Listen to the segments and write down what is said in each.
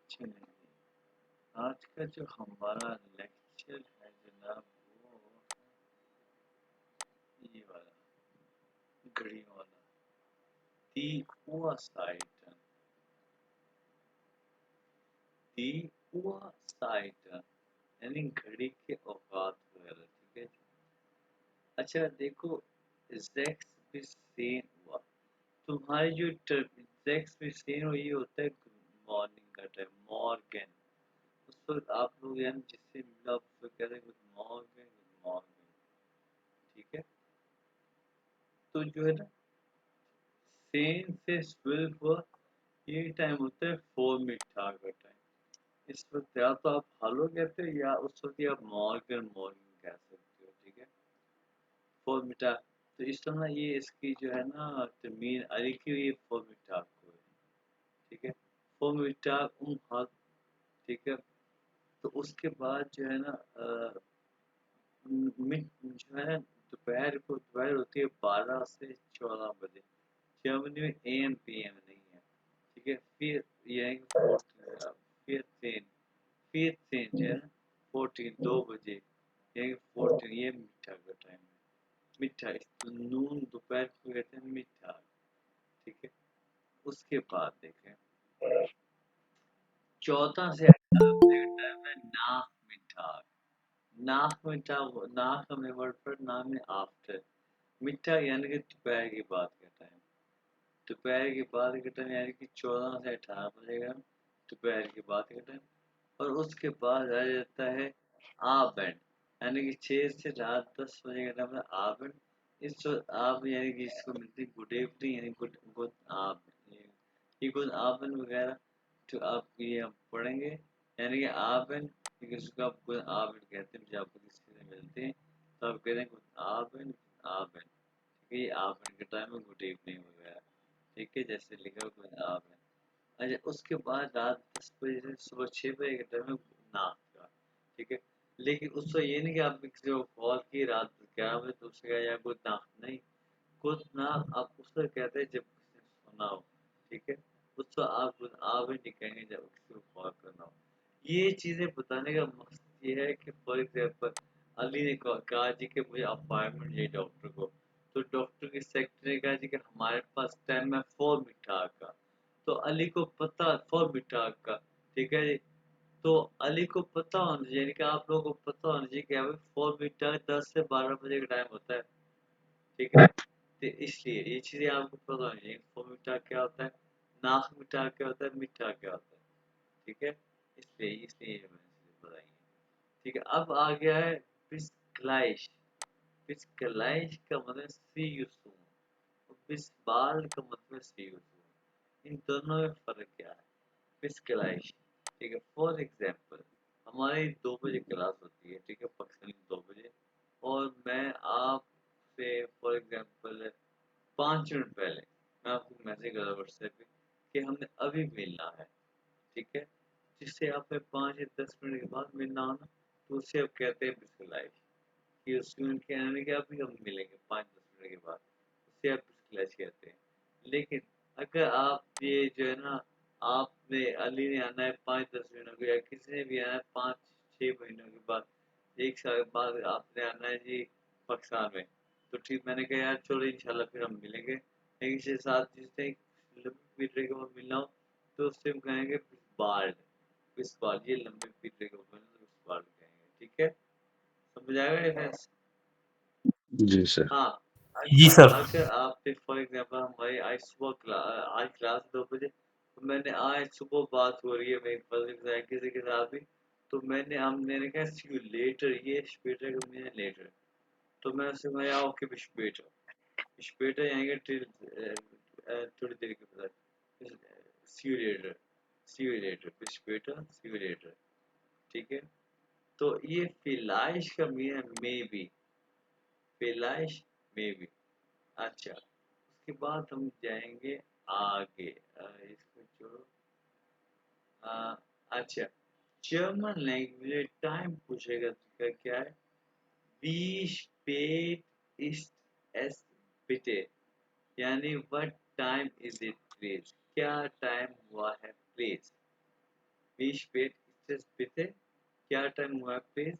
चलिए, आज का जो हमारा लेक्चर है जनाब वो ये वाला घड़ी वाला दी Uhrzeiten दी Uhrzeiten यानी घड़ी के औकात वगैरह। ठीक है जी। अच्छा देखो, जेक्स बिसेन हुआ तुम्हारी जो जेक्स बिसेन हो ये होता है मॉर्निंग का टाइम, मॉर्गन। उस वक्त आप लोग यानी जिससे मिला आप उसको कहते हैं गुड मॉर्गन, गुड मॉर्गन। ठीक है, तो जो है ना सेन से 12 हुआ, ये टाइम होता है फोर मिठा का टाइम। इस वक्त या तो आप हालो कहते हो या उस वक्त आप मॉर्गन मॉर्गन कह सकते हो। ठीक है, फोर मिठा। तो इस तरह ये इसकी जो है ना तमीर अली की ये फोर मिठा को है। ठीक है, फोर मिठा हाथ। ठीक है, तो उसके बाद जो है ना मिड जो है दोपहर को, दोपहर होती है 12 से 14 बजे। जर्मनी में AM PM नहीं है। ठीक है, फिर ये है कि फिर सेन, फिर सेन जो है 14 2 बजे, ये 14 ये मीठा का टाइम है। मीठा नून दोपहर को कहते हैं मीठा। ठीक है, उसके बाद देखें 14 से 18 बजे का टाइम है नाक मीठा। नाक मीठा, नाक में वर्ड पर नाम है आफ्टर। मीठा यानी कि दोपहर के बाद का टाइम। दोपहर के बाद का टाइम यानी कि 14 से 18 बजे का दोपहर के बाद का टाइम। और उसके बाद आ जाता है आबेंड, यानी कि 6 से रात 10 बजे का टाइम है आबेंड। इस वक्त आप यानी कि इसको मिलती है गुड इवनिंग, यानी गुड गुड आप ये गुड आबेंड वगैरह तो आप ये हम पढ़ेंगे। यानी कि आबेंड, इसको आप गुड आबेंड कहते हैं जब आप किसी से मिलते हैं तो आप कहते हैं गुड आबेंड, आबेंड। ठीक है, ये आबेंड का टाइम है, गुड इवनिंग वगैरह। ठीक है, जैसे लिखा हुआ गुड आबेंड। अच्छा, उसके बाद रात 10 बजे से सुबह 6 बजे के टाइम में नाक का। ठीक है, लेकिन उससे ये नहीं कि आप किसी को कॉल की रात 11 बजे तो उससे कहा या गुड नाक नहीं। गुड नाक आप उसको कहते हैं जब किसी ने सोना हो। ठीक है, उसको आप गुड आप ही नहीं कहेंगे जब किसी को कॉल करना हो। ये चीजें बताने का मकसद ये है कि फॉर एग्जाम्पल अली ने कहा जी कि मुझे अपॉइंटमेंट चाहिए डॉक्टर को। तो डॉक्टर की सेक्रेटरी ने कहा जी कि हमारे पास टाइम है 4 मिनट का। तो अली को पता 4 मिनट का। ठीक है जी, तो अली को पता होना चाहिए, यानी कि आप लोगों को पता होना चाहिए कि अभी 4 मिनट 10 से 12 बजे का टाइम होता है। ठीक है, तो इसलिए ये चीजें आपको पता होनी चाहिए। 4 मिनट क्या होता है, नाक मिठा क्या होता है, मीठा क्या होता है। ठीक है, इसलिए इसलिए ये मैंने चीजें बताई हैं। ठीक है, अब आ गया है पिस्कलाइश। पिस्कलाइश का मतलब सी यू सून, बिस्बाल का मतलब सी यू सून। इन दोनों में फर्क क्या है? फिजिकलाइज। ठीक है, फॉर एग्जाम्पल हमारी 2 बजे क्लास होती है। ठीक है, पक्सली 2 बजे। और मैं आपसे फॉर एग्जाम्पल 5 मिनट पहले मैं आपको मैसेज करा व्हाट्सएप पे कि हमने अभी मिलना है। ठीक है, जिससे आपने 5 या 10 मिनट के बाद मिलना हो ना, तो उससे आप कहते हैं फिजिकलाइज कि उस मिनट के आने के अभी हम मिलेंगे 5-10 मिनट के बाद, उससे आप फिजिकलाइज कहते हैं। लेकिन अगर आप ये जो है ना आपने अली ने आना है 5-10 महीनों के, या किसी ने भी आना है 5-6 महीनों के बाद, 1 साल के बाद आपने आना है जी पाकिस्तान में, तो ठीक मैंने कहा यार चलो इंशाल्लाह फिर हम मिलेंगे। लेकिन इसके साथ जिसने लंबे पीरियड के बाद मिलना हो तो उससे हम कहेंगे बाल्ड। इस बार ये लंबे पीरियड के बाद मिलना तो इस बार कहेंगे। ठीक है, समझ आएगा डिफरेंस? जी सर। हाँ, जी अगर सर। अगर आपने फॉर एग्जांपल हमारी आज सुबह आज क्लास 2 बजे, तो मैंने आज सुबह बात हो रही है मेरी पर्सनल किसी के साथ भी, तो मैंने कहा सी यू लेटर, ये स्पीटर का मीनिंग लेटर। तो मैं उससे कहा ओके स्पीटर, स्पीटर आएंगे थोड़ी देर के बाद see you later, see you later स्पीटर, सी यू लेटर। ठीक है, तो ये फिलाइश का मीनिंग मे बी, फिलाइश मे बी। अच्छा, उसके बाद हम जाएंगे आगे। इसको छोड़ो। अच्छा, जर्मन लैंग्वेज टाइम पूछेगा तो क्या है? wie spät ist es bitte, यानी what time is it please, क्या टाइम हुआ है please. wie spät ist es bitte? क्या टाइम हुआ है प्लीज?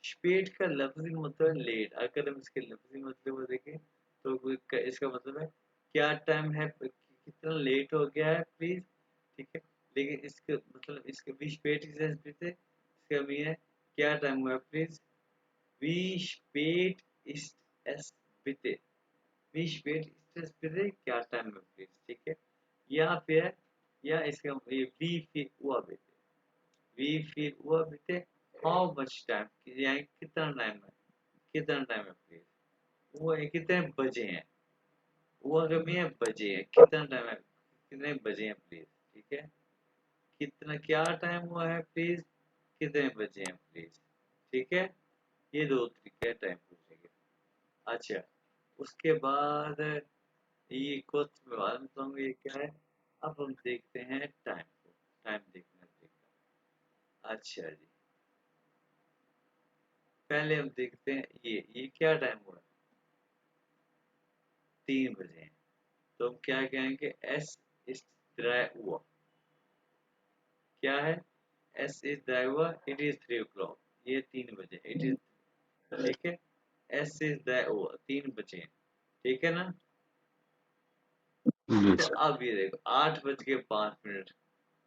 स्पेट का लफ्जी मतलब लेट। अगर हम इसके लफ्जी मतलब को देखें तो इसका मतलब है क्या टाइम है, कितना लेट हो गया है प्लीज, ठीक है। लेकिन इसके मतलब इसके wie spät ist es bitte, इसका मीन है क्या टाइम हुआ है please. wie spät ist es bitte, wie spät ist es bitte, क्या टाइम है प्लीज, ठीक है। या फिर या इसका ये wie viel Uhr bitte, wie viel Uhr bitte, how much time, यानी कितना टाइम है, कितना टाइम है प्लीज। वो है कितने बजे हैं, वो अगर मैं बजे है कितना टाइम है, कितने बजे हैं प्लीज, ठीक है। कितना क्या टाइम हुआ है प्लीज, कितने बजे हैं प्लीज, ठीक है। ये दो तरीके टाइम पूछने के। अच्छा, उसके बाद ये क्वेश्चन में बाद में बताऊंगा ये क्या है। अब हम देखते हैं टाइम को, टाइम देखना। अच्छा जी, पहले हम देखते हैं ये क्या टाइम हुआ है, 3 बजे हैं। तो हम क्या कहेंगे, एस इस हुआ, क्या है, एस इज हुआ, इट इज 3 o'clock, ये 3 बजे, इट इज, ठीक है। एस इज हुआ 3 बजे हैं, ठीक है ना। जी तो सर। अब ये देखो 8:05,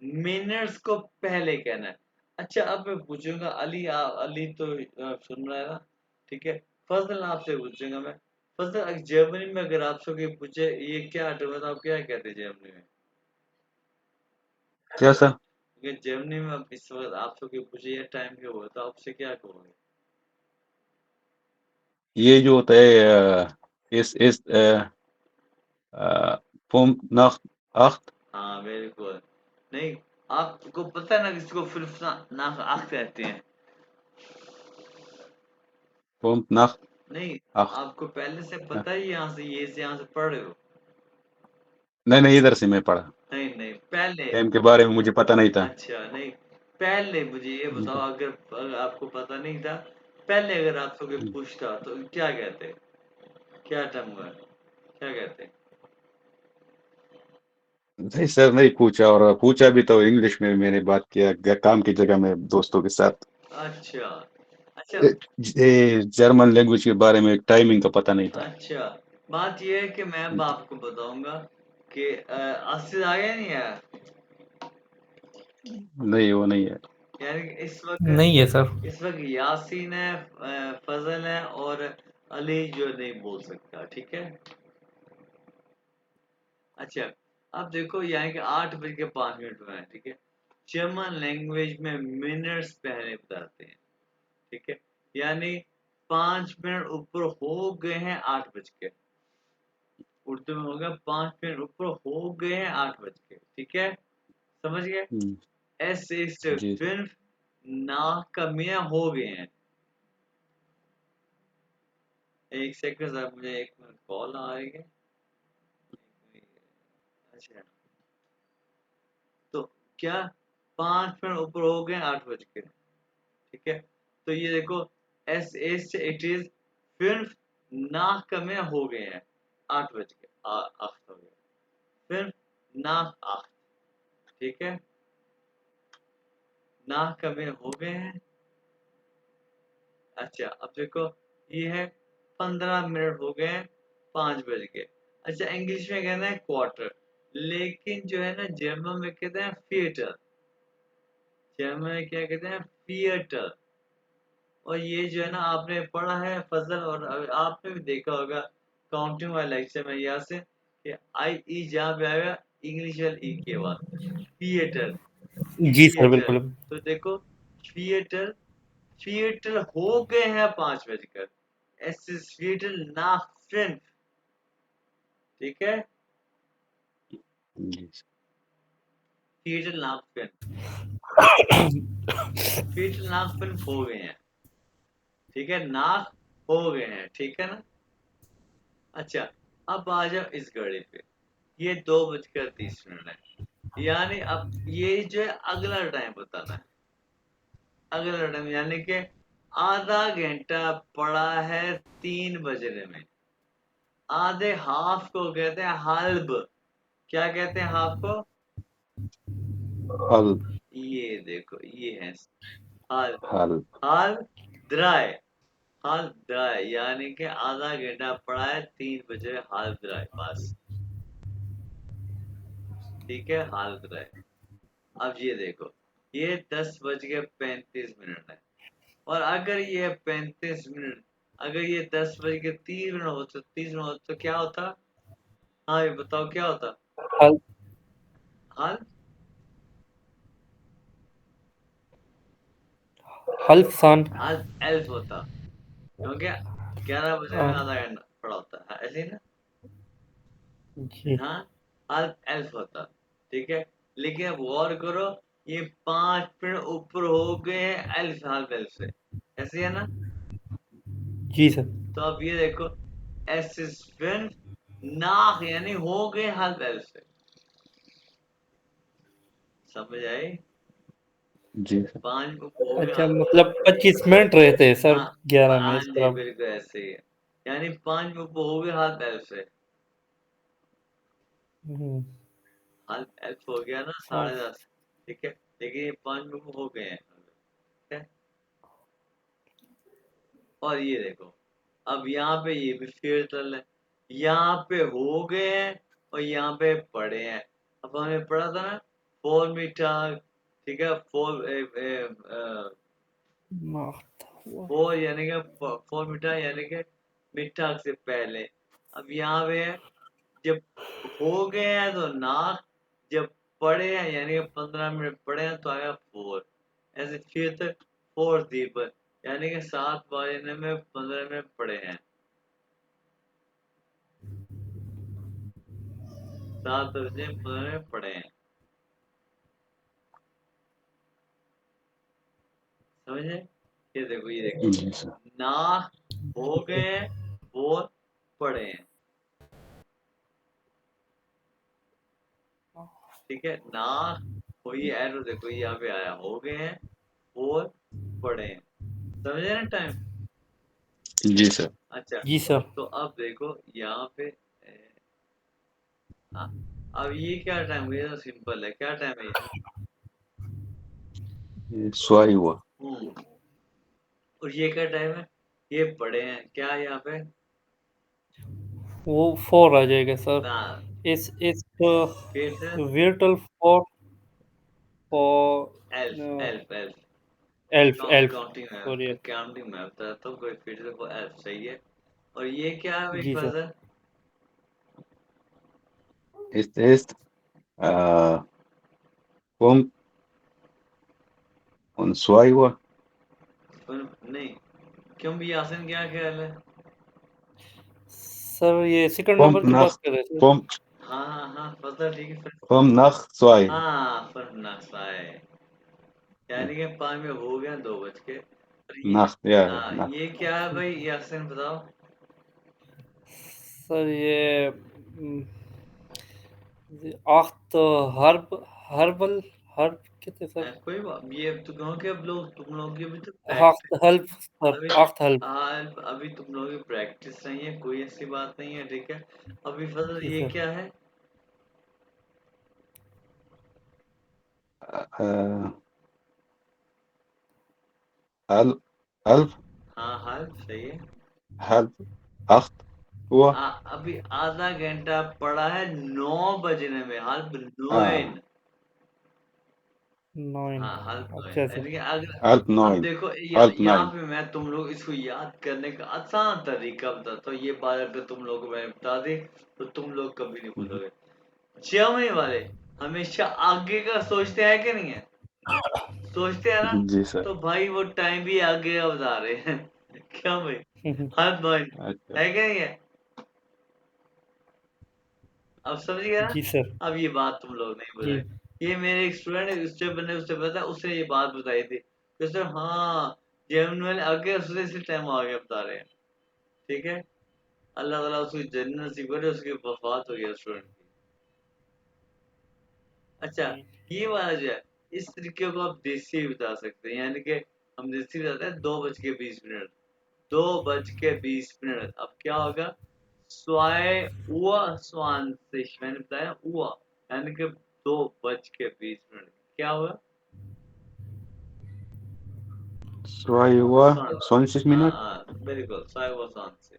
मिनट्स को पहले कहना है। अच्छा, अब मैं पूछूंगा अली, अली तो सुन रहा है ना, ठीक है। फजल आपसे पूछूंगा मैं, फजल जर्मनी में अगर आपसे कोई पूछे ये क्या टर्म है तो आप क्या कहते हैं जर्मनी में? क्या सर? क्योंकि जर्मनी में अब इस वक्त आपसे कोई पूछे ये टाइम क्या हुआ तो आपसे क्या कहोगे? ये जो होता है इस Punkt nach 8, हाँ बिल्कुल। नहीं, आपको पता है ना किसको फिल्फ ना आँख कहते हैं? Punkt nach नहीं, 8। आपको पहले से पता है ये से यहाँ से पढ़ रहे हो? नहीं नहीं, इधर से मैं पढ़ा। नहीं नहीं, पहले। टाइम के बारे में मुझे पता नहीं था। अच्छा नहीं, पहले मुझे ये बताओ, जी। अगर आपको पता नहीं था, पहले अगर आपसे कोई जी। पूछता तो क्या कहते? क्या टर्म हुआ, क्या कहते? नहीं सर, नहीं पूछा, और पूछा भी तो इंग्लिश में मैंने बात किया काम की जगह में दोस्तों के साथ। अच्छा अच्छा जर्मन लैंग्वेज के बारे में टाइमिंग का पता नहीं था। अच्छा, बात ये है कि मैं अब आपको बताऊंगा कि अस्सी आ गया नहीं है, नहीं, वो नहीं है। यानी कि नहीं है सर। इस वक्त यासीन है, फजल है और अली जो नहीं बोल सकता, ठीक है। अच्छा, अब देखो यहाँ के 8:05 हुए हैं, ठीक है। जर्मन लैंग्वेज में मिनट्स पहले बताते हैं, ठीक है। यानी 5 मिनट ऊपर हो गए हैं 8 बज के, उर्दू में होगा 5 मिनट ऊपर हो गए हैं 8 बज के, ठीक है। समझ गए? हम्म, एस इस जी सर। फिर ना कमियां हो गए हैं। एक सेकंड सर, मुझे 1 मिनट कॉल आ रही है। अच्छा, तो क्या 5 मिनट ऊपर हो गए 8 बज के, ठीक है। तो ये देखो, एस एस इट इज फिर नाक कमे हो गए हैं 8 बज के, आठ हो गए, फिर नाक आठ, ठीक है। नाक कमे हो गए हैं। अच्छा, अब देखो ये है 15 मिनट हो गए हैं 5 बज के। अच्छा, इंग्लिश में कहते हैं क्वार्टर, लेकिन जो है ना जर्मन में कहते हैं थिएटर, जर्मन में क्या कहते हैं, थिएटर। और ये जो है ना आपने पढ़ा है फजल, और आपने भी देखा होगा काउंटिंग वाले लेक्चर में यहाँ से कि आई ई जहाँ पे आएगा इंग्लिश वाले ई के बाद थिएटर, जी सर, थिएटर। बिल्कुल। तो देखो थिएटर, थिएटर हो गए हैं 5 बजकर, ऐसे थिएटर ना फ्रेंड, ठीक है। जी सर। थिएटर ना फ्रेंड, थिएटर ना फ्रेंड हो गए हैं, ठीक है। नाक हो गए हैं, ठीक है ना। अच्छा, अब आ जाओ इस घड़ी पे, ये 2:30 है, यानी अब ये जो है अगला टाइम बताना है, अगला टाइम यानी कि आधा घंटा पड़ा है 3 बजने में। आधे हाफ को कहते हैं हाल्ब, क्या कहते हैं हाफ को? हल। ये देखो ये है हाल halb, हाल द्राय हाल द्राय यानी कि आधा घंटा पड़ा है 3 बजे हाल द्राय बस ठीक है हाल द्राय। अब ये देखो ये 10:35 है और अगर ये 35 मिनट अगर ये 10:30 हो तो 30 हो तो क्या होता? हाँ ये बताओ क्या होता? हल हाल हल्फ सान हाल एल्फ होता क्योंकि 11 बजे में आधा घंटा पड़ा होता है ऐसे ही ना। जी हाँ हाल एल्फ होता ठीक है लेकिन अब गौर करो ये 5 मिनट ऊपर हो गए हैं एल्फ हाल एल्फ से ऐसे है ना। जी सर तो अब ये देखो एसिस्टेंट नाक यानी हो गए हाल एल्फ से समझ आई। जी सर, 5 हो गए अच्छा हाल मतलब 25 मिनट रहते हैं सर हाँ 11 में हाँ इस जी तरफ। बिल्कुल ऐसे ही है यानी 5 हो गए हाल एल्फ से हम्म, हाल एल्फ हो गया ना हाँ 10:30 ठीक है लेकिन ये 5 हो गए हैं ठीक है। और ये देखो अब यहाँ पे ये भी फेयर चल रहा है यहाँ पे हो गए हैं और यहाँ पे पड़े हैं। अब हमें पढ़ा था ना 4 मीटर ठीक है 4 यानी कि 4 मीटर यानी कि मीटर से पहले। अब यहाँ पे है जब हो गए हैं तो नाक जब पड़े हैं यानी कि 15 मिनट पड़े हैं तो आएगा 4 ऐसे फिर तक 4 दीपर यानी कि 7 बजने में 15 मिनट पड़े हैं 7 बजे 15 मिनट पड़े हैं समझे। ये देखो जी सर, नाक हो गए हैं 4 पड़े हैं ठीक है नाक हो ये एरो देखो यहाँ पे आया हो गए हैं 4 पड़े हैं समझे ना टाइम। जी सर, अच्छा जी सर तो अब देखो यहाँ पे अब ये क्या टाइम हुआ ये तो सिंपल है क्या टाइम है ये। ये स्वाई हुआ, और ये क्या टाइम है ये पड़े हैं क्या है यहाँ पे वो 4 आ जाएगा सर। ना इस फिर से virtual for elf elf elf elf elf counting sorry में काउंटिंग में होता है तो कोई फिर से वो एल्फ सही है। और ये क्या है भाई जी सर फजल ist Punkt und 2 Uhr, नहीं क्यों भी यासिन क्या ख्याल है। सर ये सेकंड Punkt नंबर की बात nach, कर रहे थे। Punkt, हाँ हाँ हाँ फजल ठीक है Punkt nach 2, हाँ फरनासा है यानी कि 5 में हो गया 2 बज के और Nacht, ja, Nacht. ये क्या है भाई यासिन बताओ। सर ये 8 हर्बल हर्ब कितने सर कोई बात ये क्योंकि अब लोग तुम लोगों की अभी तो 8 प्रैक्टिस हल्प सर अभी 8 हल्प अभी तुम लोगों की प्रैक्टिस नहीं है कोई ऐसी बात नहीं है ठीक है। अभी फजल जी ये सर क्या है Äh, halb, halb, हाँ हाल सही है। halb 8 Uhr, अभी आधा घंटा पड़ा है 9 बजने में हाल 9 ah, नाइन हाँ हाल 9 अच्छा सर यानी कि अगर halb अब 9, देखो halb यहाँ 9. पे मैं तुम लोग इसको याद करने का आसान तरीका बताता हूँ ये बात अगर तुम लोगों को मैंने बता दी तो तुम लोग कभी नहीं Mhm. भूलोगे। जर्मनी वाले हमेशा आगे का सोचते हैं कि नहीं है सोचते हैं ना जी सर, तो भाई वो टाइम भी आगे का बता रहे हैं क्या भाई हर पॉइंट अच्छा, है क्या नहीं है। अब समझ गया ना। जी सर अब ये बात तुम लोग नहीं जी बताई ये मेरे एक स्टूडेंट है उससे मैंने उससे पता उससे ये बात बताई थी तो सर हाँ जर्मनी वाले आगे उससे इसी टाइम आगे बता रहे हैं ठीक है। अल्लाह ताला उसकी जन्नत नसीब करे उसकी वफात हो गया स्टूडेंट की। अच्छा जी ये वाला जो है इस तरीके को आप देसी भी बता सकते हैं यानी कि हम देसी बताते हैं 2:20 2:20 अब क्या होगा स्वाय हुआ स्वान से मैंने बताया हुआ यानी कि 2:20 क्या होगा Zwei Uhr, Son- 20 Minuten. बिल्कुल 22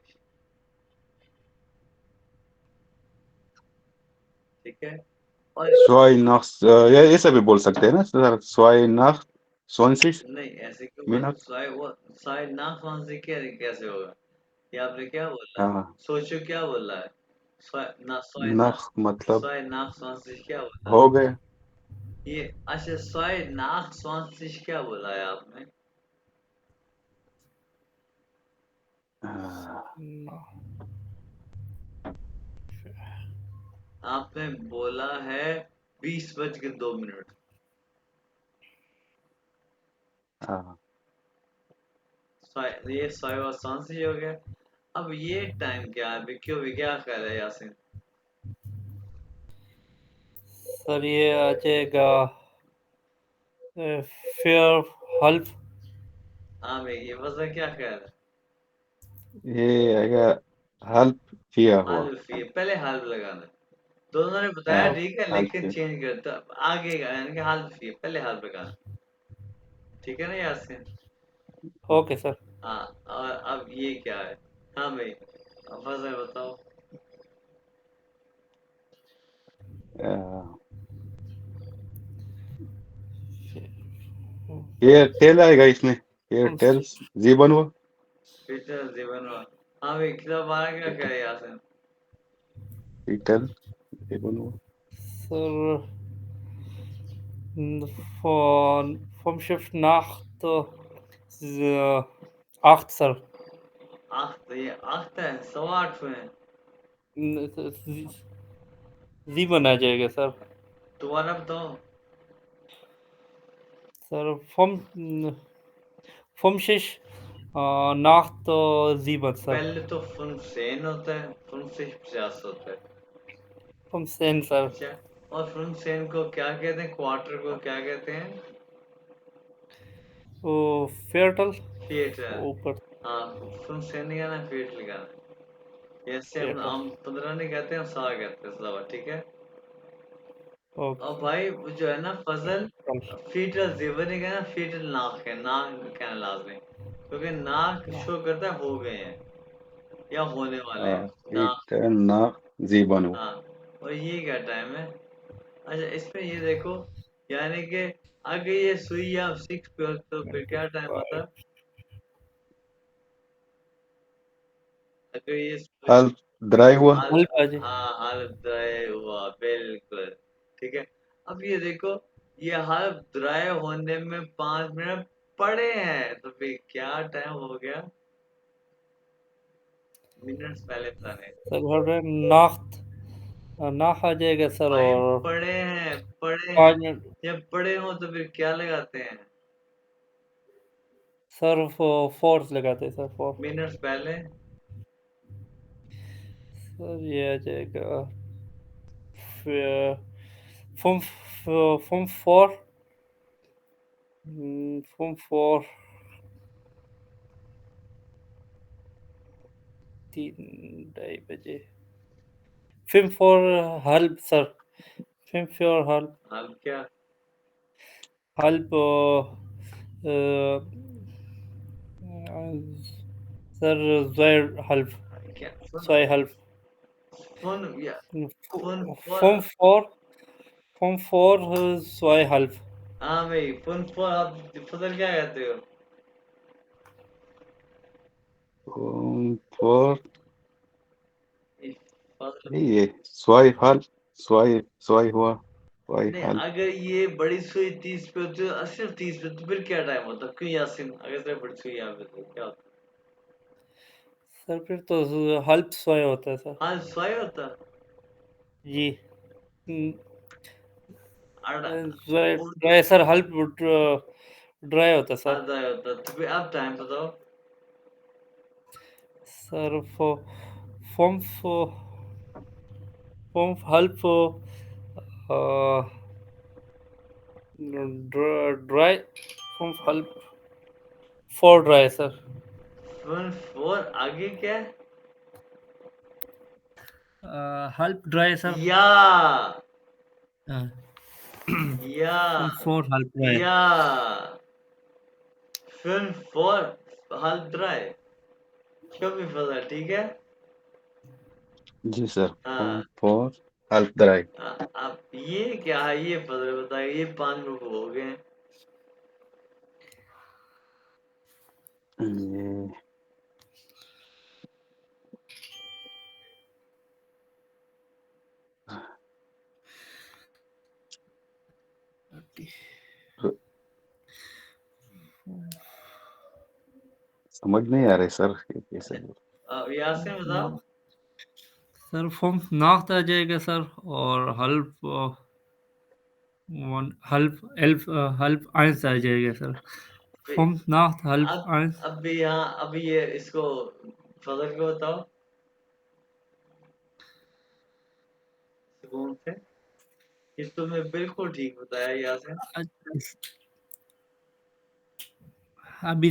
ठीक है। और Zwei nach, या ऐसा भी बोल सकते हैं ना सर, zwei nach 20 नहीं ऐसे क्यों Minuten. साय ना फांसी कैसे होगा? ये आपने क्या बोला? हाँ, सोचो क्या बोला है? nach मतलब स्वाय नाक स्वांसिश क्या बोला? हो गए। ये अच्छा स्वाय नाक स्वांसिश क्या बोला है आपने? हाँ, आपने बोला है 20:02। हाँ, ये स्वाय और स्वांसिश हो गया। अब ये टाइम क्या है? क्यों भी क्या कर रहे हैं यासिन? सर ये आ जाएगा फेयर हल्फ। हाँ भाई ये वजन क्या कह रहा है? ये आएगा halb vier हुआ। हाल्फ ये पहले हाल्फ लगाना है। दोनों ने बताया हाँ, ठीक है halb लेकिन vier। चेंज कर तो आगे का यानी कि हाल्फ ये पहले हाल्फ लगाना। ठीक है ना यासिन? Okay sir. हाँ और अब ये क्या है? हाँ भाई अब वजन बताओ। ये टेल आएगा इसमें, ये टेल जीवन हुआ। पीटर जीवन हुआ। हाँ भाई किताब बारह क्या कह रहे हैं यासिन? टेल जीवन हुआ। Sir vom Schiff Nacht 8 sir. आठ ये आठ है 8:15 में। जीवन आ जाएगा सर। दोबारा बताओ। Sir vom Schiff Nacht 7 sir. पहले तो फुनसेन होता है फुनसिश 50 होता है। vom Sen sir. अच्छा और फुनसेन को क्या कहते हैं? क्वार्टर को क्या कहते हैं? वो फेयरटल थिएटर। ऊपर हाँ फुनसेन नहीं कहना थिएटर लिखाना। जैसे फेयरटल। हम 15 नहीं कहते हैं 100 कहते हैं सवा ठीक है। और ओके भाई वो जो है ना फजल फीटल जेवर नहीं कहना फीटल नाक है नाक कहना लाजमी क्योंकि नाक शो करता है हो गए हैं या होने वाले हैं नाक। Peter nach जीवन हुआ। हाँ और ये क्या टाइम है? अच्छा इसमें ये देखो यानी कि अगर ये सुई आप 6 पे हो तो फिर क्या टाइम होता? अगर ये सुई halb drei हुआ। हाल हल्प आ जाए। हाँ हालत ड्राई हुआ बिल्कुल ठीक है। अब ये देखो ये हालत ड्राई होने में 5 मिनट पड़े हैं तो फिर क्या टाइम हो गया? मिनट्स पहले बताने। सर घर पे नाख नाख आ जाएगा सर भाई और पड़े हैं 5 मिनट जब पड़े हो तो फिर क्या लगाते हैं? सर फोर्स लगाते हैं सर फोर। मिनट्स पहले। सर ये आ जाएगा from from four from four 3 ढाई बजे film for help sir. Film for help अब क्या? हेल्प सर जोयर हेल्प क्या सुनो सोई हेल्प फोन या phone for. From four from four सोई हेल्प हाँ भाई फोन फॉर आप फजल क्या कहते हो? Vor, फजल ये zwei halb, zwei हुआ, zwei नहीं halb। अगर ये बड़ी सुई 30 पे होती है सिर्फ 30 पे तो फिर क्या टाइम होता? क्यों यासिन अगर से बड़ी सुई यहाँ पे तो क्या होता? सर फिर तो हेल्प सोई होता है सर। हाँ स्वाय होता। जी आड़ा Urdu dry sir help dry होता है सर। आधा होता तो फिर अब टाइम बताओ। Sir form form help dry form help for dry sir. Phone for आगे क्या है? Help dry sir. या हाँ, या फॉर्म फॉर हेल्प ड्राई। या फिल्म फॉर हल्द्राय शो मी फजल, ठीक है। जी सर, हाँ फॉर हेल्प ड्राइव। अब ये क्या है, ये फजल बताइए, ये 5 लोग हो गए हैं। ये समझ नहीं आ रही सर, ये कैसे यासिन बताओ। सर फ्रॉम नाख्त आ जाएगा सर, और हल्प आइंस आ जाएगा सर। फ्रॉम नाख्त हल्प आइंस। अब भी यहाँ अभी ये इसको फजल को बताओ सुकून से। ये तुमने बिल्कुल ठीक बताया यासिन। अभी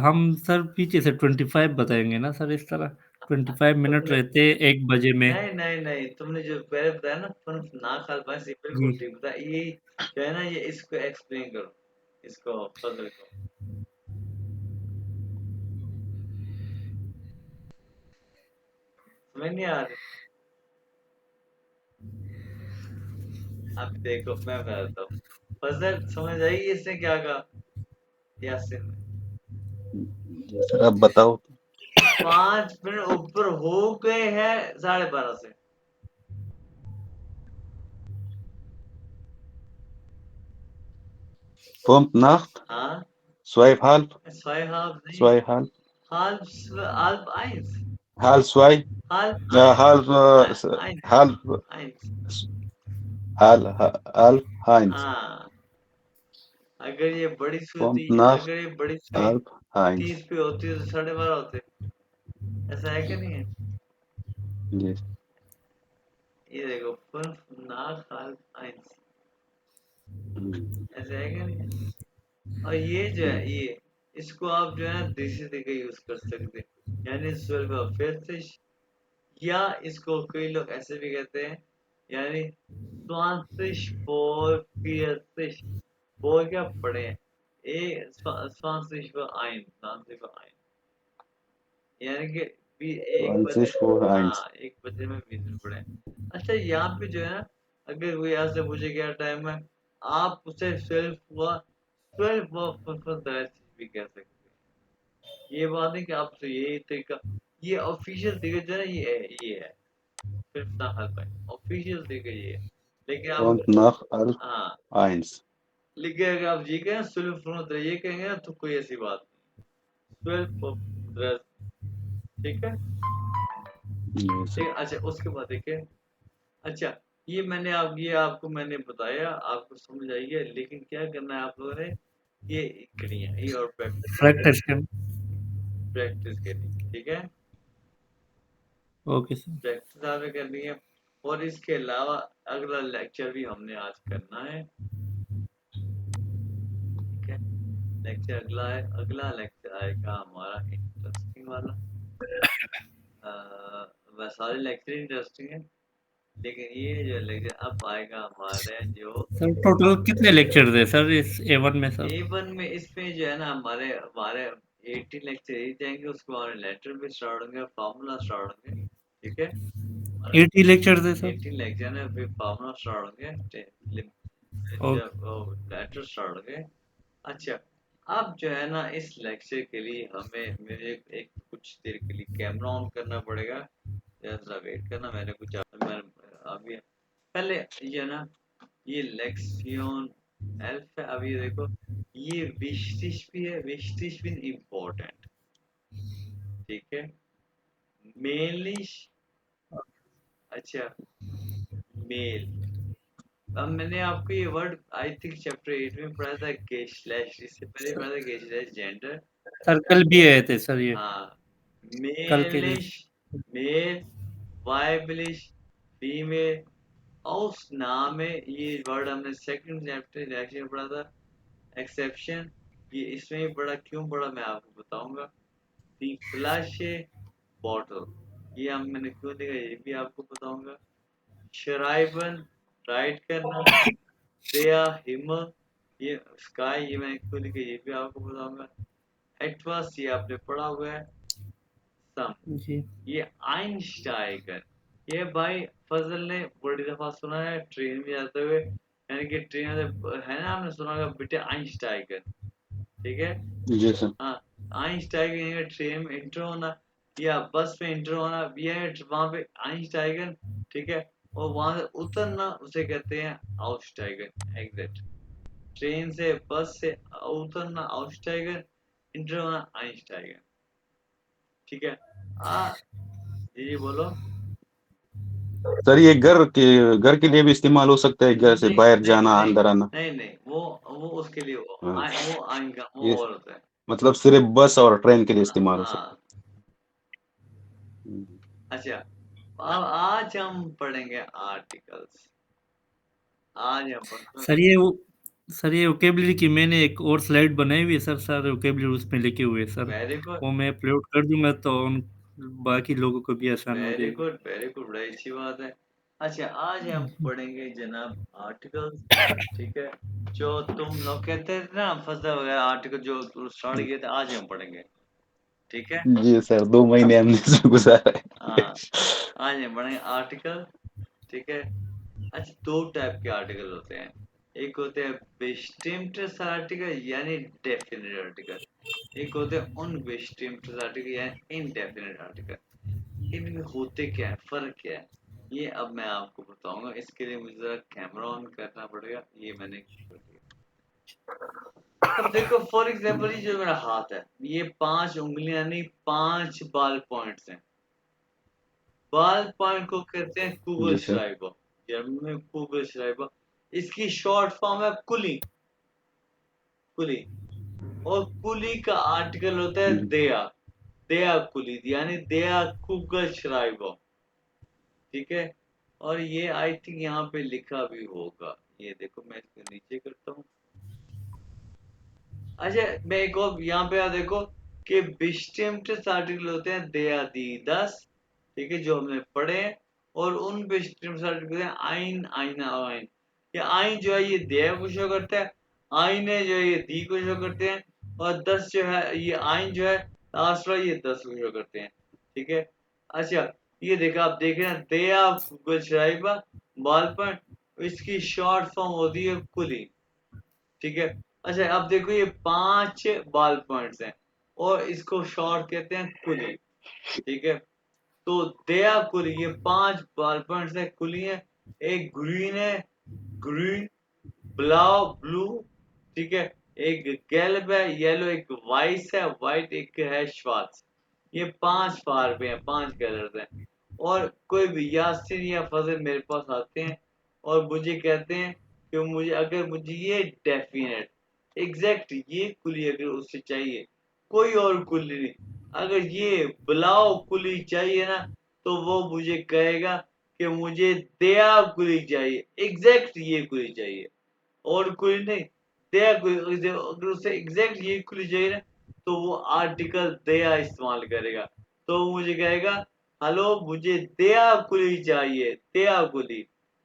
हम सर पीछे से 25 बताएंगे ना सर, इस तरह 25 मिनट तुमने रहते 1 बजे में। नहीं नहीं नहीं, तुमने जो पहले बताया ना फन ना खाल पास, ये बिल्कुल जी ठीक बताया। ये जो है ना, ये इसको एक्सप्लेन करो, इसको फजल को। समझ नहीं आ रही। अब देखो मैं बताता हूँ। फजल समझ आई इसने क्या कहा यासिन ने। जी सर, अब बताओ। 5 मिनट ऊपर हो गए हैं 12:30 से। Kommt Nacht, हाँ 2,5, Zweieinhalb नहीं, 2,5, halb eins, halb 2, halb halb, eins, halb, eins। halb 1. हाँ, अगर ये बड़ी सुई Kommt थी, Nacht, अगर ये बड़ी सुई halb 1. 30 पे होती तो 12:30 होते। ऐसा है कि नहीं है? जी ये देखो 5 nach halb eins, हम्म, ऐसा है कि नहीं है? और ये जो है, ये इसको आप जो है ना देसी तरीके यूज कर सकते हैं, यानी 12:40, या इसको कई लोग ऐसे भी कहते हैं, यानी 20 vor 40, वो क्या पढ़े हैं, ए 20 vor 1, 20 vor 1, यानी कि भी एक बजे, 20 vor 1. हाँ 1 बजे में 20 मिनट पढ़े हैं। अच्छा यहाँ पे जो है ना, अगर कोई यहाँ से पूछे क्या टाइम है, आप उसे 12 भी कह सकते हैं। ये बात है कि आप तो यही तरीका, ये ऑफिशियल तरीका जो है ना, ये है सिर्फ ना हर पाए ऑफिशियल तरीका ये है। लेकिन आप Kommt nach halb हाँ, 1. लेकिन अगर आप ये कहें ये कहेंगे ना, तो कोई ऐसी बात नहीं। 12 ठीक है। जी ठीक सर। है, अच्छा उसके बाद देखिए। अच्छा ये आपको मैंने बताया, आपको समझ आई है, लेकिन क्या करना है आप लोगों ने, ये करनी है, ये और प्रैक्टिस कर। प्रैक्टिस करनी है, ठीक है। Okay sir. प्रैक्टिस आपने करनी है, और इसके अलावा अगला लेक्चर भी हमने आज करना है, ठीक है। लेक्चर अगला है, अगला लेक्चर आएगा हमारा इंटरेस्टिंग वाला। वह सारे लेक्चर इंटरेस्टिंग है, लेकिन ये जो लेक्चर अब आएगा हमारे जो सर टोटल कितने लेक्चर थे सर इस A1 में सर? A1 में, इसमें जो है ना हमारे हमारे 18 लेक्चर ही जाएंगे, उसके बाद लेटर भी स्टार्ट होंगे, फार्मूला स्टार्ट होंगे, ठीक है। 80 लेक्चर थे सर। 18 लेक्चर है, फिर फार्मूला स्टार्ट होंगे, ओके। जब लेटर स्टार्ट होंगे। अच्छा, अब जो है ना इस लेक्चर के लिए हमें मेरे एक कुछ देर के लिए कैमरा ऑन करना पड़ेगा, जरा वेट करना, मैंने कुछ अभी पहले ये ना, ये लेक्सियन एल्फ है। अब ये देखो, ये विस्टिश भी है, विस्टिश भी इम्पोर्टेंट, ठीक है। मेलिश, अच्छा मेल। अब मैंने आपको ये वर्ड आई थिंक चैप्टर 8 में पढ़ा था, गेस्लैश, इससे पहले पढ़ा था गेस्लैश जेंडर। सर कल भी आए थे सर ये, हाँ, कल के दिन। मेलिश मेल, वाइबलिश फीमेल, और उस नाम में ये वर्ड हमने सेकंड चैप्टर रिएक्शन में पढ़ा था। एक्सेप्शन, ये इसमें भी पढ़ा, क्यों पढ़ा मैं आपको बताऊंगा। दी फ्लैश बॉटल, ये हम मैंने क्यों देखा ये भी आपको बताऊंगा। शराइबन, राइट करना। देया हिमल, ये स्काई, ये मैंने खुल के ये भी आपको बताऊंगा। एटमॉस ये आपने पढ़ा हुआ है। सम, जी। ये आइंस्टाइगर, ये भाई फजल ने बड़ी दफा सुना है ट्रेन में जाते हुए, यानी कि ट्रेन में है ना, आपने सुना होगा बेटे आइंस्टाइगर, ठीक है। जी सर। हाँ, आइंस्टाइगर यानी कि ट्रेन में इंटर होना या बस में इंटर होना, ये है वहां पे आइंस्टाइगर, ठीक है। और वहां से उतरना उसे कहते हैं आउटस्टाइगर, एग्जिट। ट्रेन से बस से उतरना आउटस्टाइगर, इंटर होना आइंस्टाइगर, ठीक है। जी बोलो। सर ये घर के लिए भी इस्तेमाल हो सकता है, घर से नहीं बाहर नहीं जाना नहीं अंदर आना। नहीं नहीं, वो उसके लिए हाँ, वो आएगा, वो ये और होता है। मतलब सिर्फ बस और ट्रेन के लिए इस्तेमाल हो सकता हाँ, है। अच्छा, अब आज हम पढ़ेंगे आर्टिकल्स। आज हम पढ़ते सर ये वो सर ये वोकेबलरी की मैंने एक और स्लाइड बनाई हुई है सर, सारे वोकेबलरी उसमें लिखे हुए हैं सर। वेरी गुड, वो मैं अपलोड कर दूंगा तो उन बाकी लोगों को भी आसान हो वेरी जाएगी। गुड, वेरी गुड, बड़ी अच्छी बात है। अच्छा, आज हम पढ़ेंगे जनाब आर्टिकल्स, ठीक है। जो तुम लोग कहते थे ना फंसा वगैरह आर्टिकल जो स्टार्ट किए थे, आज हम पढ़ेंगे, ठीक है। जी सर, 2 महीने हमने इसमें गुजारा है। हाँ, आज हम पढ़ेंगे आर्टिकल, ठीक है। अच्छा, दो टाइप के आर्टिकल होते हैं। एक होते हैं बेस्टिम्ड आर्टिकल यानी डेफिनेट आर्टिकल, एक होते हैं अनबेस्टिम्ड आर्टिकल यानी इनडेफिनेट आर्टिकल। इनमें होते क्या है, फर्क क्या है, ये अब मैं आपको बताऊंगा। इसके लिए मुझे जरा कैमरा ऑन करना पड़ेगा, ये मैंने कर दिया। अब देखो, फॉर एग्जाम्पल ये जो मेरा हाथ है, ये 5 उंगलियां नहीं, 5 बाल पॉइंट्स हैं। बाल पॉइंट को कहते हैं जी सर। कुगलश्राइबर, जर्मन में कुगलश्राइबर। इसकी शॉर्ट फॉर्म है कुली, कुली। और कुली का आर्टिकल होता है जी देया, देया कुली यानी देया कुगलश्राइबर, ठीक है। और ये आई थिंक यहाँ पे लिखा भी होगा, ये देखो मैं इसको नीचे करता हूँ। अच्छा, मैं एक और यहाँ पे देखो कि बिस्टिम्ट आर्टिकल होते हैं देया दी 10, ठीक है, जो हमने पढ़े हैं। और उन बिस्टिम्ट आर्टिकल हैं आइन, आइना, आइन। ये आइन जो है ये देया को शो करता है, आइने जो है ये दी को शो करते हैं, और 10 जो है ये आइन जो है लास्ट वाला ये 10 को शो करते हैं, ठीक है। अच्छा, ये देखा, आप देख रहे हैं देया कुगलश्राइबर बाल, इसकी शॉर्ट फॉर्म होती है कुली, ठीक है। अच्छा, अब देखो ये 5 बाल पॉइंट्स हैं और इसको शॉर्ट कहते हैं कुली, ठीक है। तो दया कुली, ये 5 बाल पॉइंट्स है, कुली है। एक ग्रीन है, ग्रीन, ब्लाउ, ब्लू, ठीक है। एक गैल्ब है, येलो। एक वाइस है, वाइट। एक है श्वार्ट्ज। ये 5 फार्ब हैं, 5 कलर्स हैं। और कोई भी यासिन या फजल मेरे पास आते हैं और मुझे कहते हैं कि मुझे, अगर मुझे ये डेफिनेट एग्जैक्ट ये कुली अगर उससे चाहिए, कोई और कुली नहीं, अगर ये बुलाओ कुली चाहिए ना, तो वो मुझे कहेगा कि मुझे दया कुली चाहिए, एग्जैक्ट ये कुली चाहिए, और कुली नहीं, दया कुली। अगर उसे एग्जैक्ट ये कुली चाहिए ना, तो वो आर्टिकल दया इस्तेमाल करेगा। तो वो मुझे कहेगा हेलो मुझे दया कुली चाहिए, दया कुली।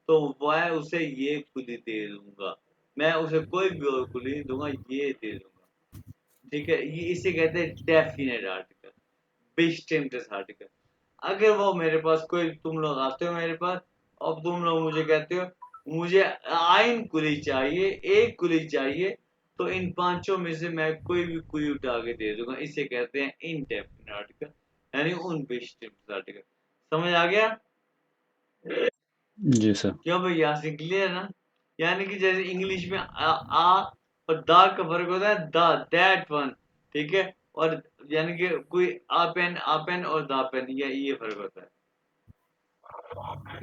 तो मैं उसे ये कुली दे दूंगा, मैं उसे कोई भी और कुली नहीं दूंगा, ये दे दूंगा, ठीक है। ये इसे कहते हैं डेफिनेट आर्टिकल, बिस्टिम्प्टस आर्टिकल। अगर वो मेरे पास कोई, तुम लोग आते हो मेरे पास और तुम लोग मुझे कहते हो मुझे आइन कुली चाहिए, एक कुली चाहिए, तो इन पांचों में से मैं कोई भी कुली उठा के दे दूंगा। इसे कहते हैं इनडेफिनेट आर्टिकल, यानी उन बिस्टिम्प्टस आर्टिकल। समझ आ गया? जी सर। क्यों भाई, यहाँ से क्लियर ना? यानी कि जैसे इंग्लिश में आ और दा का फर्क होता है, द, दैट वन, ठीक है। और यानी कि कोई आ पेन और दा पेन, ये फर्क होता है।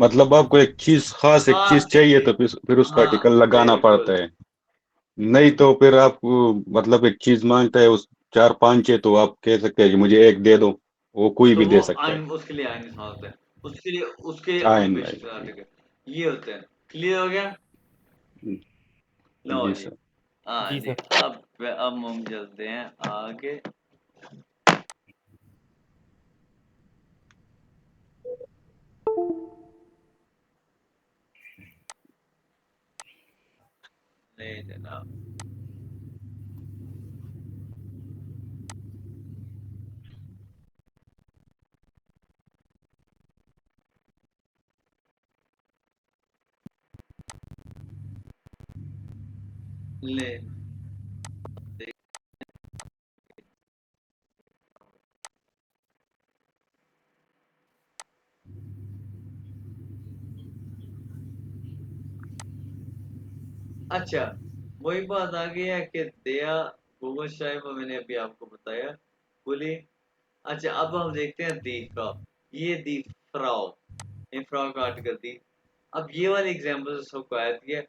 मतलब आपको एक चीज, खास एक चीज खास चाहिए चीज, तो फिर उसका हाँ आर्टिकल लगाना बिल्कुल। पड़ता है। नहीं तो फिर आपको, मतलब एक चीज मांगता है उस 4-5 है, तो आप कह सकते हैं कि मुझे एक दे दो, वो कोई तो भी वो दे सकता है। आइन, उसके लिए आइन इस्तेमाल होता है, उसके लिए, उसके उन आयन बेसिस भाई। आर्टिकल ये होते हैं। क्लियर हो गया? लो जी जी। सर। हाँ जी जी। सर। अब हम चलते हैं आगे। नहीं जनाब, ले अच्छा, वही बात आ गई है कि दया गूगल ड्राइव में मैंने अभी आपको बताया बोली। अच्छा, अब हम देखते हैं दी फ्रॉग। ये दी फ्रॉग, ये फ्रॉग का आर्टिकल दी। अब ये वाली एग्जांपल सबको आती है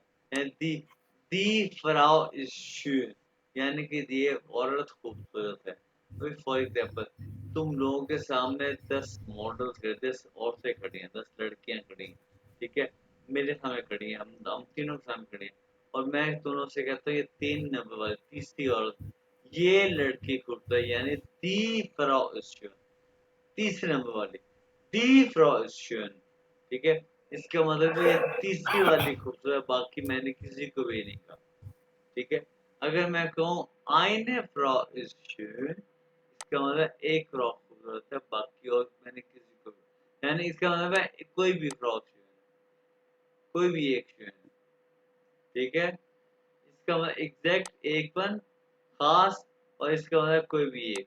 दी फ्राउ इज schön, यानी कि ये औरत खूबसूरत है। फॉर एग्जांपल, तुम लोगों के सामने 10 मॉडल्स खड़े, 10 औरतें खड़ी हैं, 10 लड़कियां खड़ी हैं, ठीक है, मेरे सामने खड़ी हैं, हम तीनों के सामने खड़ी हैं, और मैं दोनों से कहता हूँ ये 3 नंबर वाली तीसरी औरत, ये लड़की खूबसूरत है, यानी दी फ्राउ इज schön, तीसरे नंबर वाली दी फ्राउ इज schön, ठीक है। इसका मतलब है ये तीसरी वाली खूबसूरत, बाकी मैंने किसी को भी नहीं कहा, ठीक है। अगर मैं कहूँ आइने फ्रॉ इज schön, इसका मतलब एक फ्रॉ खूबसूरत है, बाकी और मैंने किसी को भी, यानी इसका मतलब है कोई भी फ्रॉ schön है, कोई भी एक schön है, ठीक है। इसका मतलब एग्जैक्ट एक वन खास, और इसका मतलब कोई भी एक।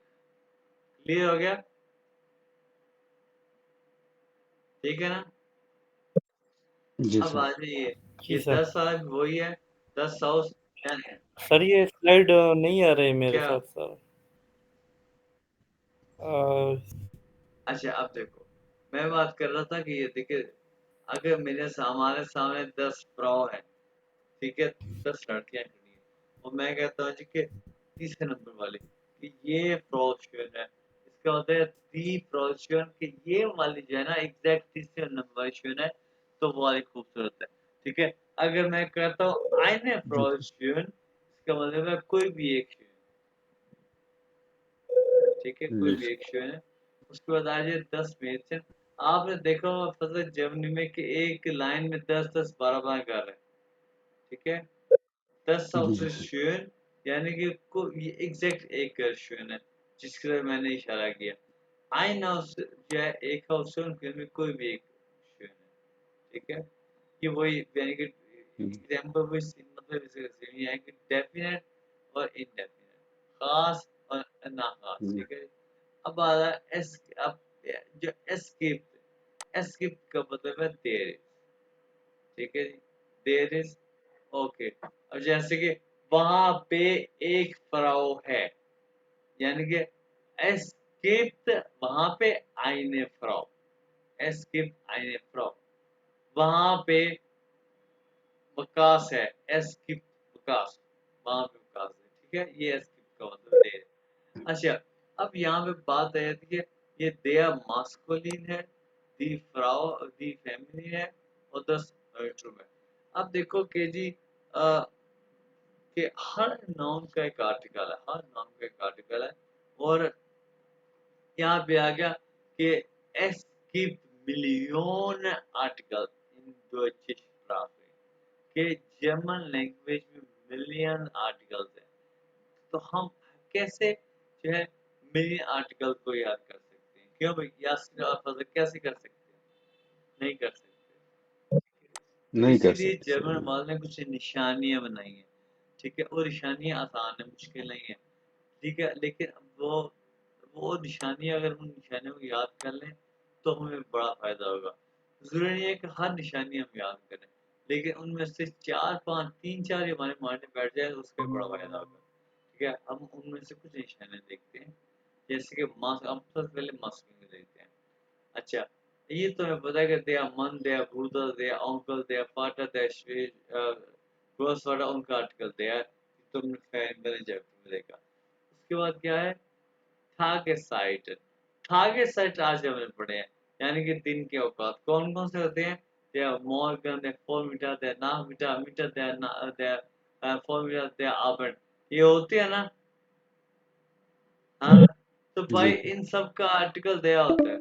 क्लियर हो गया? ठीक है ना? जी अब सर। आ जाइए, जी ये सर। 10 आज वही है, 10 हाउस यानी सर ये स्लाइड नहीं आ रही मेरे क्या? साथ सर। अ, अच्छा, अब देखो, मैं बात कर रहा था कि ये देखिए, अगर हमारे सामने 10 फ्रॉ है, ठीक है, 10 लड़कियां खड़ी हैं, और मैं कहता हूँ जी कि तीसरे नंबर वाली कि ये फ्रॉस्चुअन है, इसका मतलब है दी फ्रॉस्चुअन कि ये वाली जो है ना एग्जैक्ट तीसरे नंबर वाली श्यून है, तो वो वाली खूबसूरत है, ठीक है। अगर मैं कहता हूँ आइने जी फ्रॉस्चुअन, इसका मतलब है कोई भी एक श्यून, ठीक है, कोई जी भी सर। एक श्यून है। उसके बाद आ जाए 10 मेंशन। आपने देखा होगा फसल जर्मनी में कि एक लाइन में 10-10 12-12 घर है, ठीक है। 10 जी हाउसेस सर। schön, यानी कि को ये एग्जैक्ट एक घर schön है, जिसकी तरफ मैंने इशारा किया। ein हाउस जो है एक हाउस schön, फिर में कोई भी एक schön है, ठीक है। ये वही यानी कि एग्जाम्पल वही मतलब इसका सेम ही है कि डेफिनेट और इनडेफिनेट, खास और ना खास, ठीक है। अब आ रहा है एस, अब जो एस्केप का मतलब है देर, ठीक है जी, देर इज ओके। अब जैसे कि वहां पे एक फराओ है, यानी कि एस्केप्ड, वहां पे आईने फ्रॉ, एस्केप आईने फ्रॉ, वहां पे वकास है, एस्केप वकास, वहां पे वकास है, ठीक है। ये एस्केप का मतलब दे है। अच्छा, अब यहाँ पे बात आ जाती है, ये देया मास्कुलिन है, दी फ्राउ दी फेमिनिन है, और दस ट्रू है। अब देखो कि जी कि हर नाउन का एक आर्टिकल है, हर नाउन का एक आर्टिकल है, और यहाँ पे आ गया कि es gibt Millionen Artikel in deutsche Sprache, कि जर्मन लैंग्वेज में मिलियन आर्टिकल्स हैं। तो हम कैसे जो है मिलियन आर्टिकल को याद कर सकते हैं? क्यों भाई, याद कैसे कर सकते हैं? नहीं कर सकते। तो नहीं कर इसीलिए सकते जर्मन सर। वालों ने कुछ निशानियां बनाई हैं, ठीक है, और निशानियां आसान है, मुश्किल नहीं है, ठीक है। लेकिन वो निशानियां, अगर उन निशानियों को याद कर लें तो हमें बड़ा फायदा होगा। जरूरी नहीं है कि हर निशानी हम याद करें, लेकिन उनमें से 4-5 3-4 ही हमारे माइंड में बैठ जाए तो उसका भी बड़ा फायदा होगा, ठीक है। हम उनमें से कुछ निशानियां देखते हैं, जैसे कि मास्क, हम सबसे पहले मास्किंग देखते हैं। अच्छा, ये तो हमें पता है कि दया मन, दया ब्रूदर, दया अंकल, दया फादर, दया श्वेज ग्रोसवाडा, उनका आर्टिकल दया तुमने फैन वाले चैप्टर में देखा। उसके बाद क्या है, थागेसाइट, थागेसाइट आज हमने पढ़े हैं, यानी कि दिन के औकात कौन कौन से होते हैं? दया मॉर्गन, दया फोर्मिटा, दया नामिटा, मिटा, दया फोर्मिटा, दया आबर्ट, ये होते हैं ना, हाँ। तो भाई जी इन सब का आर्टिकल दया होता है,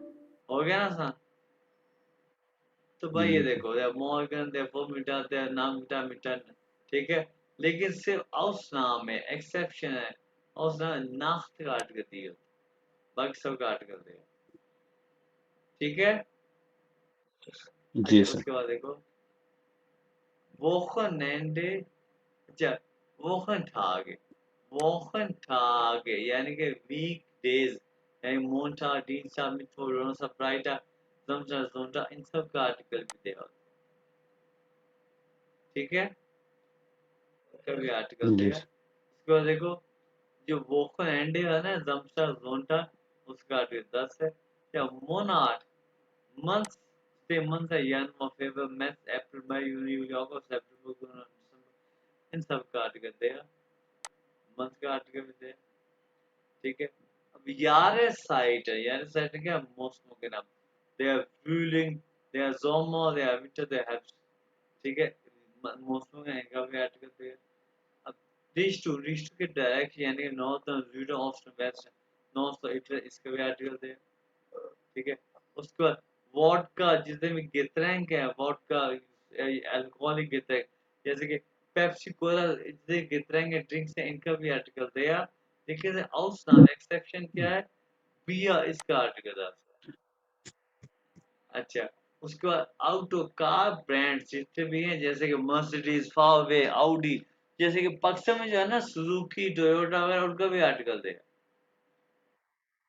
हो गया ना सा? तो भाई ये जी सर। देखो, दे मॉर्गन, दे वोमिटा, दे नामिटा मिटन, ठीक है। लेकिन सिर्फ ausnahme में एक्सेप्शन है, ausnahme नाख्त काट कर दी होती, बाकी सब काट कर दिया, ठीक है। जी अच्छा, सर। उसके बाद देखो Wochenende, अच्छा, Wochentage यानी कि वीकडेज यानी मोंटा dienstag मिttwoch donnerstag freitag samstag sonntag इन सब का आर्टिकल भी दिया होता है ठीक है इसका भी आर्टिकल जी देगा इसके बाद देखो जो वोकन एंड है ना samstag sonntag उसका आर्टिकल 10 है या मोनाट months से मंथ है Januar Februar März April Mai Juni Juli August September October December इन सब का आर्टिकल देगा मंथ का आर्टिकल भी देगा ठीक है अब यार साइट क्या मौसमों के नाम दे आर फ्यूलिंग दे आर sommer दे आर winter दे आर ठीक है मौसमों का इनका भी आर्टिकल देगा अब रिच टू के डायरेक्ट यानी northern region of west north Italy इसका भी आर्टिकल देगा ठीक है उसके बाद वोडका जितने भी गित्रैंक है वोडका अल्कोहलिक गित्रैंक जैसे कि पेप्सी कोला जितने गित्रैंक है ड्रिंक्स है इनका भी आर्टिकल दिया देखिए ausnahme एक्सेप्शन क्या है बियर इसका आर्टिकल है अच्छा उसके बाद आउटो कार ब्रांड जितने भी हैं जैसे कि मर्सिडीज फावे आउडी जैसे कि पक्ष में जो है ना सुजुकी टोयोटा वगैरह उनका भी आर्टिकल देगा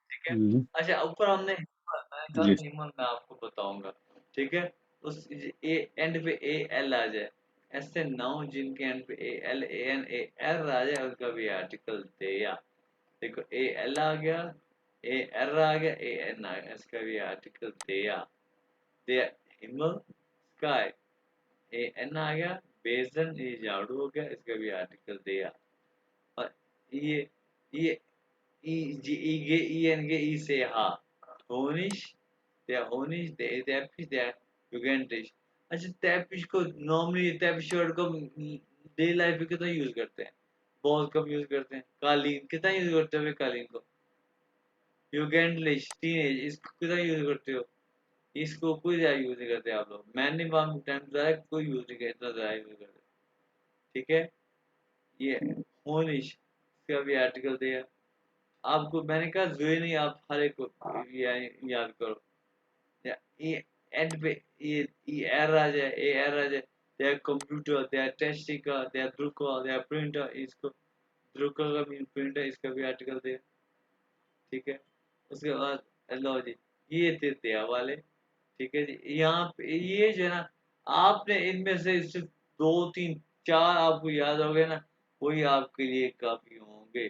ठीक है अच्छा ऊपर हमने मैंने कहा जी हिमन मैं आपको बताऊंगा ठीक है उस ए एंड पे ए एल आ जाए ऐसे नौ जिनके एंड पे A L A N A R आ जाए उनका भी आर्टिकल दे या देखो ए एल आ गया ए आर आ गया ए एन आ गया इसका भी article they Himal sky A N आ गया बेजन ये झाड़ू हो गया इसका भी आर्टिकल दिया और ये I से हा Honisch der Teppich der Jugendlich अच्छा टैपिश को नॉर्मली टैपिश वर्ड को डेली लाइफ में कितना यूज करते हैं बहुत कम यूज करते हैं कालीन कितना यूज करते हैं कालीन को युगेंडलिश टीनेज इसको कितना यूज करते हो इसको कोई ज्यादा यूज नहीं करते आप लोग मैंने वहां टाइम ज्यादा कोई यूज नहीं करता इतना ज्यादा यूज करते ठीक है ये होनिश इसका भी आर्टिकल दिया आपको मैंने कहा जुए नहीं आप हर एक को याद करो ये एंड पे ये एर आ जाए ए एर आ जाए दे कंप्यूटर दे टेस्टिका दे drucker दे प्रिंटर इसको drucker का मीन प्रिंटर इसका भी आर्टिकल दे ठीक है उसके बाद लो जी ये थे दया वाले ठीक है जी यहाँ पे ये जो है ना आपने इनमें से सिर्फ 2 3 4 आपको याद हो गए ना वही आपके लिए काफी होंगे